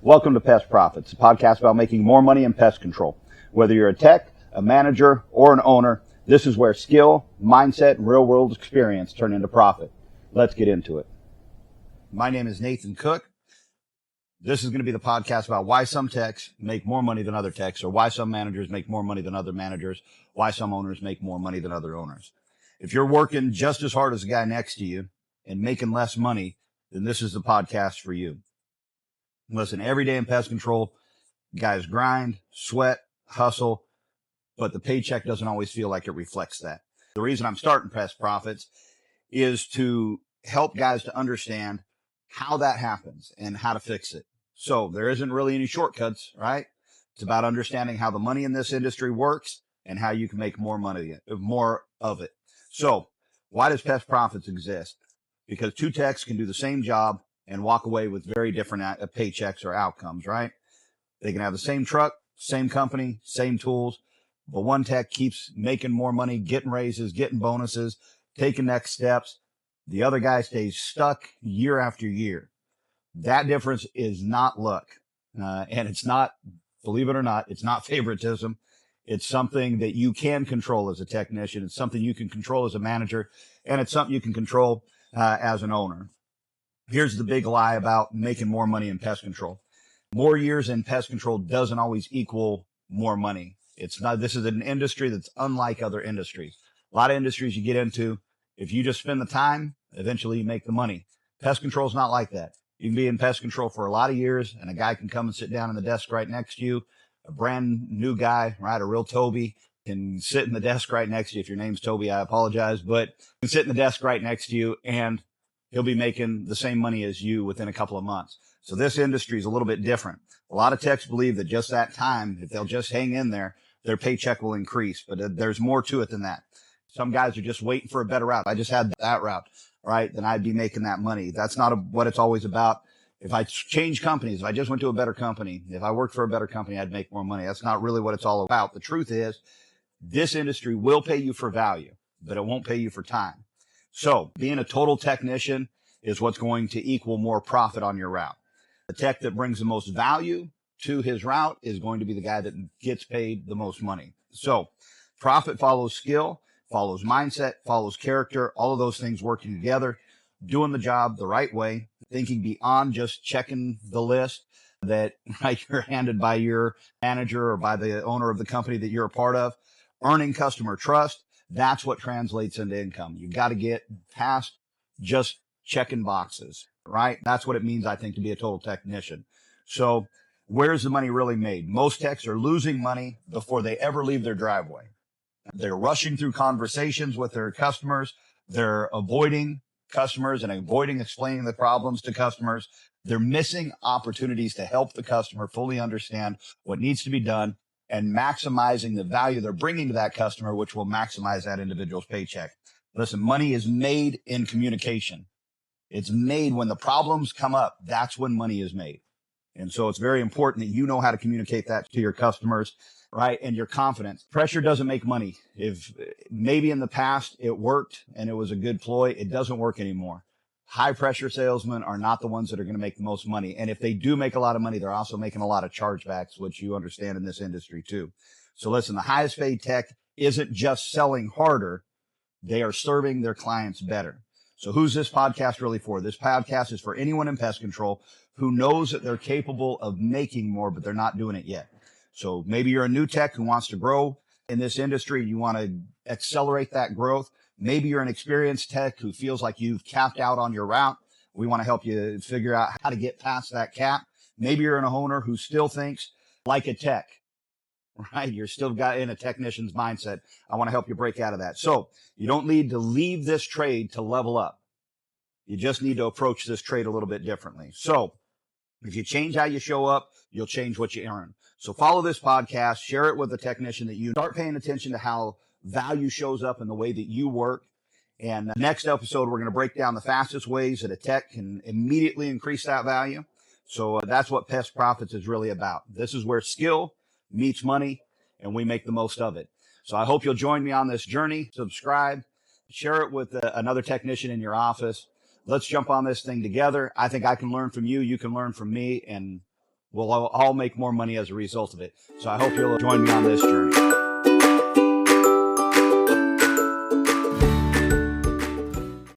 Welcome to Pest Profits, a podcast about making more money in pest control. Whether you're a tech, a manager, or an owner, this is where skill, mindset, and real-world experience turn into profit. Let's get into it. My name is Nathan Cook. This is going to be the podcast about why some techs make more money than other techs, or why some managers make more money than other managers, why some owners make more money than other owners. If you're working just as hard as the guy next to you and making less money, then this is the podcast for you. Listen, every day in pest control, guys grind, sweat, hustle, but the paycheck doesn't always feel like it reflects that. The reason I'm starting Pest Profits is to help guys to understand how that happens and how to fix it. So there isn't really any shortcuts, right? It's about understanding how the money in this industry works and how you can make more money, more of it. So why does Pest Profits exist? Because two techs can do the same job and walk away with very different paychecks or outcomes, right? They can have the same truck, same company, same tools, but one tech keeps making more money, getting raises, getting bonuses, taking next steps. The other guy stays stuck year after year. That difference is not luck. And it's not, believe it or not, it's not favoritism. It's something that you can control as a technician. It's something you can control as a manager, and it's something you can control as an owner. Here's the big lie about making more money in pest control. More years in pest control doesn't always equal more money. It's not, this is an industry that's unlike other industries. A lot of industries you get into, if you just spend the time, eventually you make the money. Pest control is not like that. You can be in pest control for a lot of years, and a guy can come and sit down in the desk right next to you. A brand new guy, right? A real Toby can sit in the desk right next to you. If your name's Toby, I apologize, but can sit in the desk right next to you, and he'll be making the same money as you within a couple of months. So this industry is a little bit different. A lot of techs believe that just that time, if they'll just hang in there, their paycheck will increase. But there's more to it than that. Some guys are just waiting for a better route. I just had that route, right? Then I'd be making that money. That's not what it's always about. If I change companies, if I just went to a better company, if I worked for a better company, I'd make more money. That's not really what it's all about. The truth is, this industry will pay you for value, but it won't pay you for time. So being a total technician is what's going to equal more profit on your route. The tech that brings the most value to his route is going to be the guy that gets paid the most money. So profit follows skill, follows mindset, follows character, all of those things working together, doing the job the right way, thinking beyond just checking the list that right, you're handed by your manager or by the owner of the company that you're a part of, earning customer trust. That's what translates into income. You've got to get past just checking boxes, right? That's what it means, I think, to be a total technician. So where's the money really made? Most techs are losing money before they ever leave their driveway. They're rushing through conversations with their customers. They're avoiding customers and avoiding explaining the problems to customers. They're missing opportunities to help the customer fully understand what needs to be done and maximizing the value they're bringing to that customer, which will maximize that individual's paycheck. Listen, money is made in communication. It's made when the problems come up. That's when money is made. And so it's very important that you know how to communicate that to your customers, right? And your confidence. Pressure doesn't make money. If maybe in the past it worked and it was a good ploy, it doesn't work anymore. High pressure salesmen are not the ones that are going to make the most money. And if they do make a lot of money, they're also making a lot of chargebacks, which you understand in this industry too. So listen, the highest paid tech isn't just selling harder. They are serving their clients better. So who's this podcast really for? This podcast is for anyone in pest control who knows that they're capable of making more, but they're not doing it yet. So maybe you're a new tech who wants to grow in this industry. You want to accelerate that growth. Maybe you're an experienced tech who feels like you've capped out on your route. We want to help you figure out how to get past that cap. Maybe you're an owner who still thinks like a tech, right? You're still got in a technician's mindset. I want to help you break out of that. So you don't need to leave this trade to level up. You just need to approach this trade a little bit differently. So if you change how you show up, you'll change what you earn. So follow this podcast, share it with a technician that you start paying attention to how value shows up in the way that you work. And next episode, we're going to break down the fastest ways that a tech can immediately increase that value. So that's what Pest Profits is really about. This is where skill meets money, and we make the most of it. So I hope you'll join me on this journey. Subscribe, share it with another technician in your office. Let's jump on this thing together. I think I can learn from you. You can learn from me, and We'll all make more money as a result of it. So I hope you'll join me on this journey.